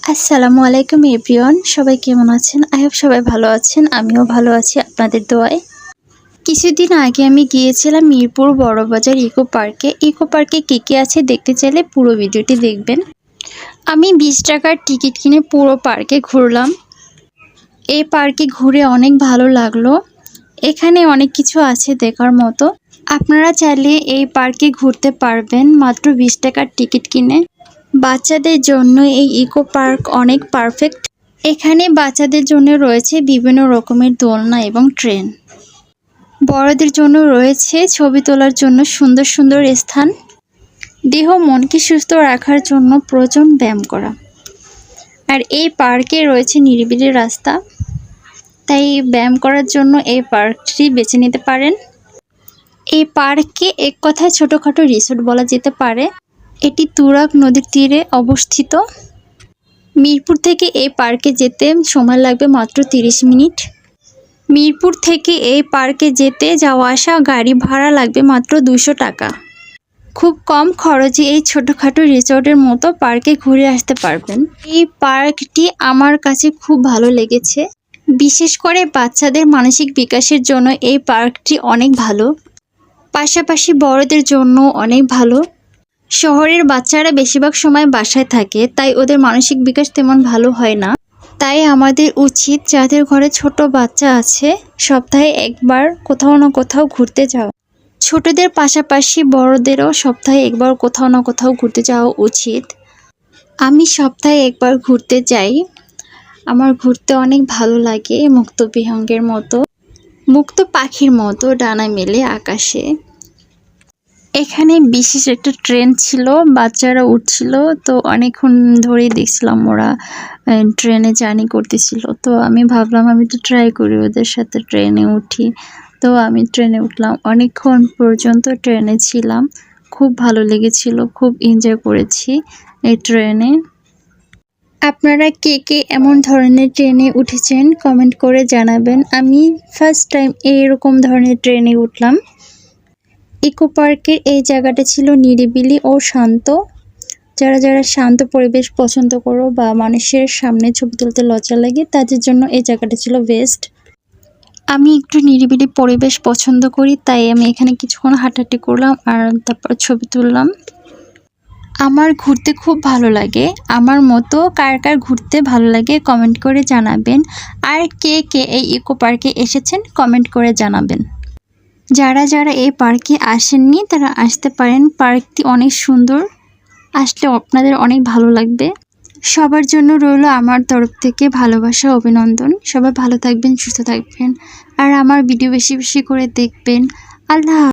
আসসালামু আলাইকুম এভরিওয়ান, সবাই কেমন আছেন? আই হোপ সবাই ভালো আছেন। আমিও ভালো আছি আপনাদের দোয়ায়। কিছুদিন আগে আমি গিয়েছিলাম মিরপুর বড়বাজার ইকো পার্কে। ইকো পার্কে কী আছে দেখতে চাইলে পুরো ভিডিওটি দেখবেন। আমি 20 টাকার টিকিট কিনে পুরো পার্কে ঘুরলাম। এই পার্কে ঘুরে অনেক ভালো লাগলো। এখানে অনেক কিছু আছে দেখার মতো। আপনারা চাইলে এই পার্কে ঘুরতে পারবেন মাত্র 20 টাকার টিকিট কিনে। বাচ্চাদের জন্য এই ইকো পার্ক অনেক পারফেক্ট। এখানে বাচ্চাদের জন্য রয়েছে বিভিন্ন রকমের দোলনা এবং ট্রেন। বড়দের জন্য রয়েছে ছবি তোলার জন্য সুন্দর সুন্দর স্থান। দেহ মনকে সুস্থ রাখার জন্য প্রয়োজন ব্যায়াম করা। আর এই পার্কে রয়েছে নিরিবিলি রাস্তা, তাই ব্যায়াম করার জন্য এই পার্কটি বেছে নিতে পারেন। এই পার্ককে এক কথায় ছোটোখাটো রিসোর্ট বলা যেতে পারে। এটি তুরাগ নদীর তীরে অবস্থিত। মিরপুর থেকে এই পার্কে যেতে সময় লাগবে মাত্র 30 মিনিট। মিরপুর থেকে এই পার্কে যেতে যাওয়া আসা গাড়ি ভাড়া লাগবে মাত্র 200 টাকা। খুব কম খরচে এই ছোটোখাটো রিসোর্টের মতো পার্কে ঘুরে আসতে পারবেন। এই পার্কটি আমার কাছে খুব ভালো লেগেছে। বিশেষ করে বাচ্চাদের মানসিক বিকাশের জন্য এই পার্কটি অনেক ভালো, পাশাপাশি বড়দের জন্য অনেক ভালো। শহরের বাচ্চারা বেশিরভাগ সময় বাসায় থাকে, তাই ওদের মানসিক বিকাশ তেমন ভালো হয় না। তাই আমাদের উচিত যাদের ঘরে ছোট বাচ্চা আছে সপ্তাহে একবার কোথাও না কোথাও ঘুরতে যাওয়া। ছোটদের পাশাপাশি বড়দেরও সপ্তাহে একবার কোথাও না কোথাও ঘুরতে যাওয়া উচিত। আমি সপ্তাহে একবার ঘুরতে যাই। আমার ঘুরতে অনেক ভালো লাগে। মুক্ত বিহঙ্গের মতো, মুক্ত পাখির মতো ডানা মেলে আকাশে। এখানে বিশেষ একটা ট্রেন ছিল, বাচ্চারা উঠছিল, তো অনেকক্ষণ ধরেই দেখছিলাম ওরা ট্রেনে জার্নি করতেছিল। তো আমি ভাবলাম আমি তো ট্রাই করি ওদের সাথে ট্রেনে উঠি। তো আমি ট্রেনে উঠলাম, অনেকক্ষণ পর্যন্ত ট্রেনে ছিলাম। খুব ভালো লেগেছিল, খুব এনজয় করেছি এই ট্রেনে। আপনারা কে কে এমন ধরনের ট্রেনে উঠেছেন কমেন্ট করে জানাবেন। আমি ফার্স্ট টাইম এরকম ধরনের ট্রেনে উঠলাম। ইকো পার্কের এই জায়গাটা ছিল নিরিবিলি ও শান্ত। যারা যারা শান্ত পরিবেশ পছন্দ করো বা মানুষের সামনে ছবি তুলতে লজ্জা লাগে, তাদের জন্য এই জায়গাটা ছিল বেস্ট। আমি একটু নিরিবিলি পরিবেশ পছন্দ করি, তাই আমি এখানে কিছুক্ষণ হাঁটাহাঁটি করলাম আর তারপর ছবি তুললাম। আমার ঘুরতে খুব ভালো লাগে। আমার মতো কার কার ঘুরতে ভালো লাগে কমেন্ট করে জানাবেন। আর কে কে এই ইকো পার্কে এসেছেন কমেন্ট করে জানাবেন। যারা যারা এই পার্কে আসেননি তারা আসতে পারেন। পার্কটি অনেক সুন্দর, আসলে আপনাদের অনেক ভালো লাগবে। সবার জন্য রইল আমার তরফ থেকে ভালোবাসা, অভিনন্দন। সবাই ভালো থাকবেন, সুস্থ থাকবেন, আর আমার ভিডিও বেশি বেশি করে দেখবেন। আল্লাহ।